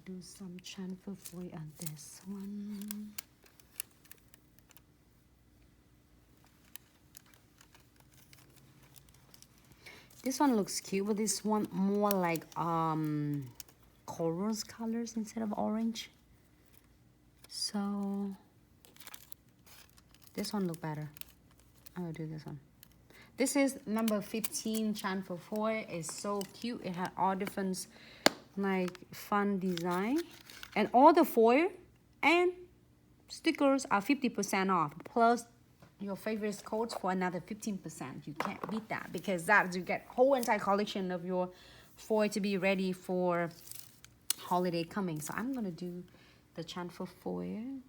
do some transfer foil on this one. This one looks cute, but this one more like corals colors instead of orange. So this one look better. I will do this one. This is number 15 transfer foil. It's so cute. It had all different like fun design, and all the foil and stickers are 50% off, plus your favorite codes for another 15%. You can't beat that, because that you get whole entire collection of your foil to be ready for holiday coming. So I'm gonna do the transfer foil.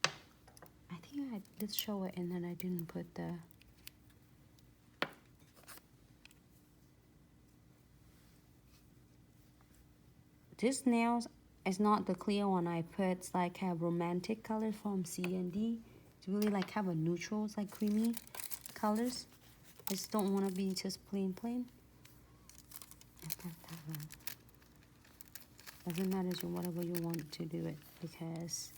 I think I did show it and then I didn't put the this nails is not the clear one I put. It's like a romantic color from C&D. It's really like have a neutral, it's like creamy colors. I just don't want to be just plain. I got that one. Doesn't matter to whatever you want to do it, because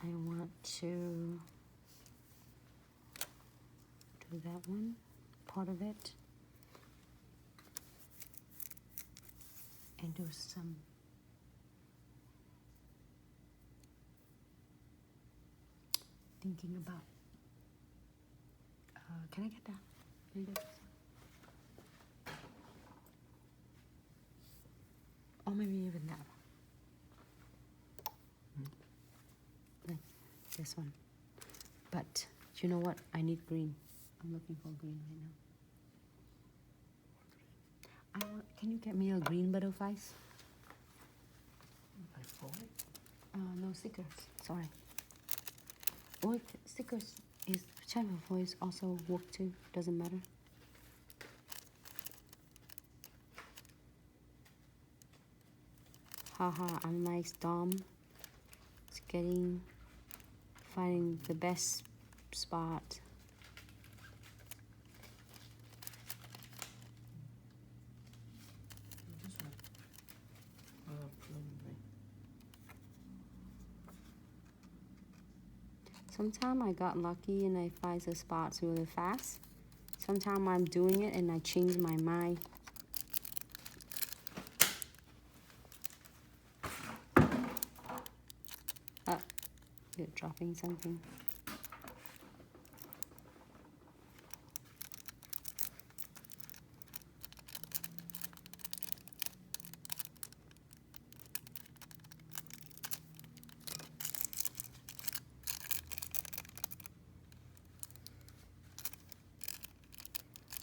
I want to do that one, part of it. And do some thinking about, can I get that? Can I get this? Or maybe even that one. Like this one. But you know what? I need green. I'm looking for green right now. Can you get me a green butterflies? No stickers. Sorry. Or stickers is transfer foils also work too. Doesn't matter. Haha, I'm like Dom. It's finding the best spot. Sometimes I got lucky and I find the spots really fast. Sometimes I'm doing it and I change my mind. You're dropping something.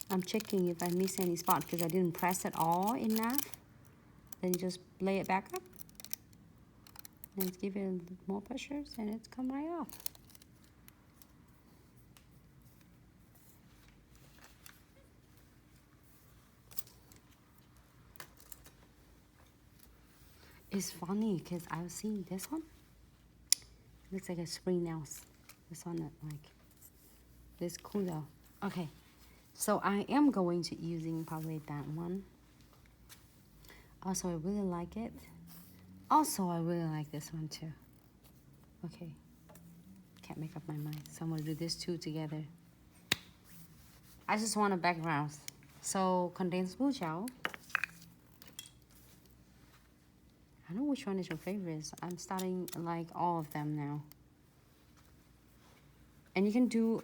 I'm checking if I miss any spot because I didn't press it all enough. Then you just lay it back up and give it more pressures and it's come right off. It's funny because I was seeing this one. It looks like a spring nails. This one like this cool though. Okay. So I am going to using probably that one. Also, I really like it. Also, I really like this one too. Okay. Can't make up my mind. So I'm going to do this two together. I just want a background. So, condensed wool gel. I don't know which one is your favorite. I'm starting like all of them now. And you can do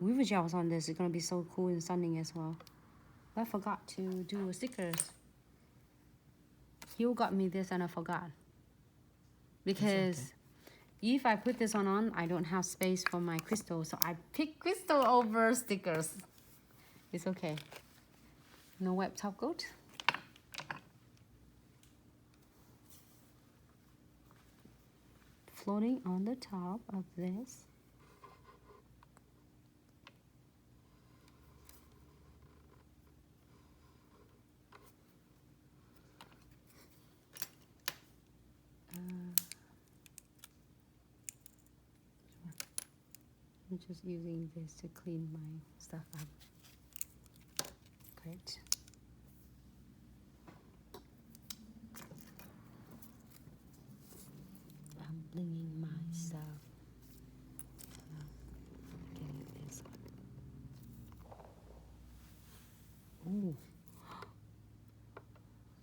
weaver gels on this. It's gonna be so cool and stunning as well. But I forgot to do stickers. You got me this and I forgot. Because if I put this one on, I don't have space for my crystal. So I pick crystal over stickers. It's okay. No web top coat. Floating on the top of this. I'm just using this to clean my stuff up. Great.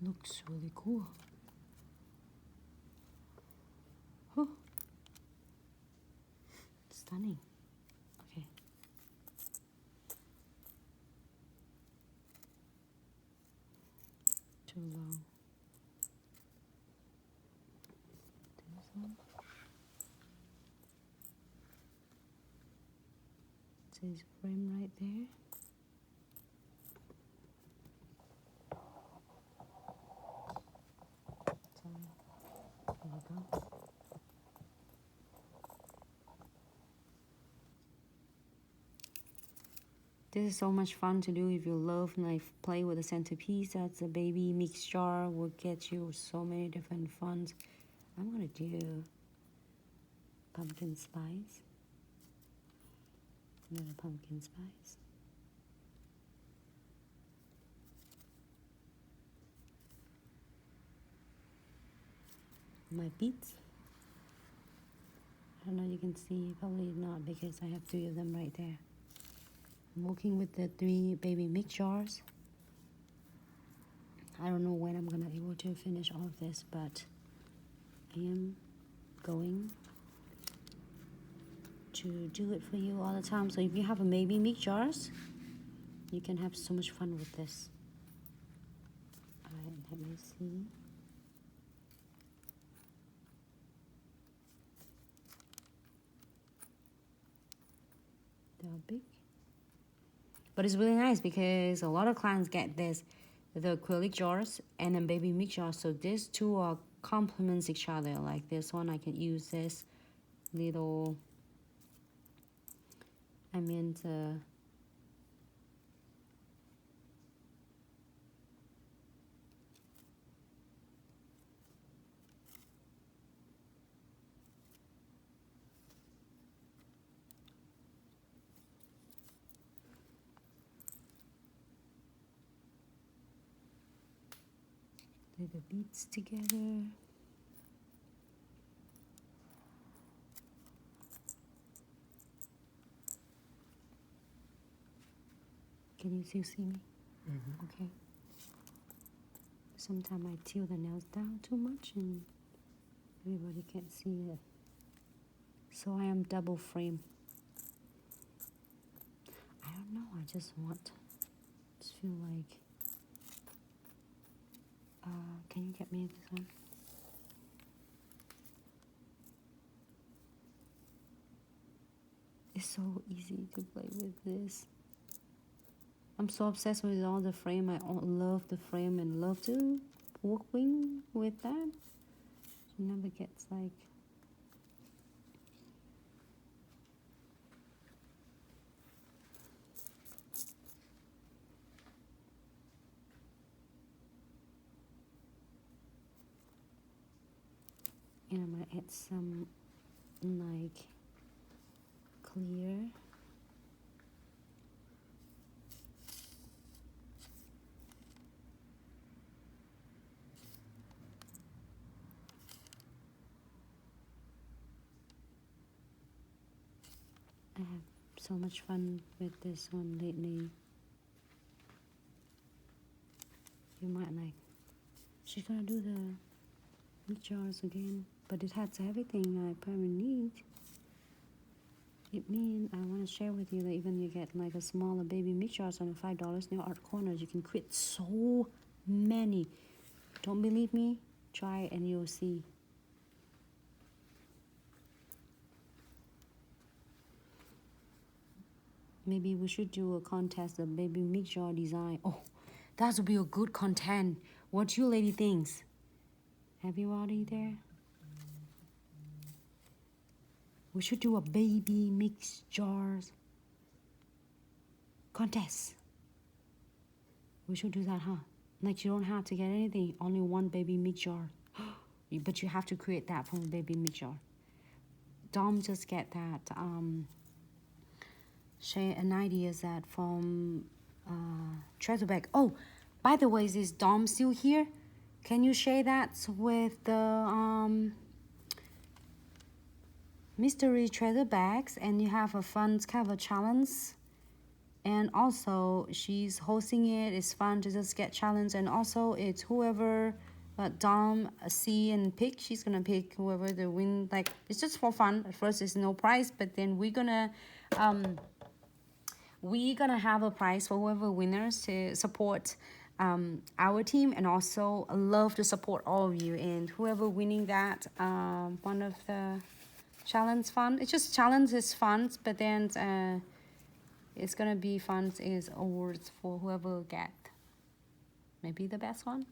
Looks really cool. Oh, stunning. Okay. Too long. This one. It says frame right there. Sorry. There we go. This is so much fun to do if you love like play with a centerpiece. That's a baby mix jar will get you so many different funs. I'm gonna do pumpkin spice. Another pumpkin spice. My beads. I don't know, you can see, probably not because I have 3 of them right there. I'm working with the 3 baby mix jars. I don't know when I'm gonna be able to finish all of this, but I am going to do it for you all the time. So if you have a baby mix jars, you can have so much fun with this. Alright, let me see. They're big. But it's really nice because a lot of clients get this, the acrylic jars and then baby mix jars. So these two are complements each other. Like this one, I can use this little, the beads together. Can you still see me? Okay. Sometimes I tilt the nails down too much and everybody can't see it. So I am double frame. I don't know, I just feel like, can you get me this one? It's so easy to play with this. I'm so obsessed with all the frame. I love the frame and love to work with that. It never gets like, and I'm gonna add some like clear. I have so much fun with this one lately. You might like, she's gonna do the mix jars again, but it has everything I probably need. It means I want to share with you that even you get like a smaller baby mix jars on $5 nail art corners, you can create so many. Don't believe me? Try it and you'll see. Maybe we should do a contest of baby mix jar design. Oh, that would be a good content. What you lady thinks? Everybody there? We should do a baby mix jars contest. We should do that, huh? Like you don't have to get anything, only one baby mix jar. But you have to create that from a baby mix jar. Dom just get that, share an idea that from treasure bag. Oh, by the way, is Dom still here? Can you share that with the mystery treasure bags and you have a fun kind of a challenge And also she's hosting it. It's fun to just get challenged, and also it's whoever Dom, C, and pick. She's gonna pick whoever the win. Like, it's just for fun. At first it's no prize, but then we're gonna have a prize for whoever winners to support our team, and also love to support all of you. And whoever winning that, one of the challenge fund, it's just challenge is funds, but then it's gonna be funds is awards for whoever get maybe the best one.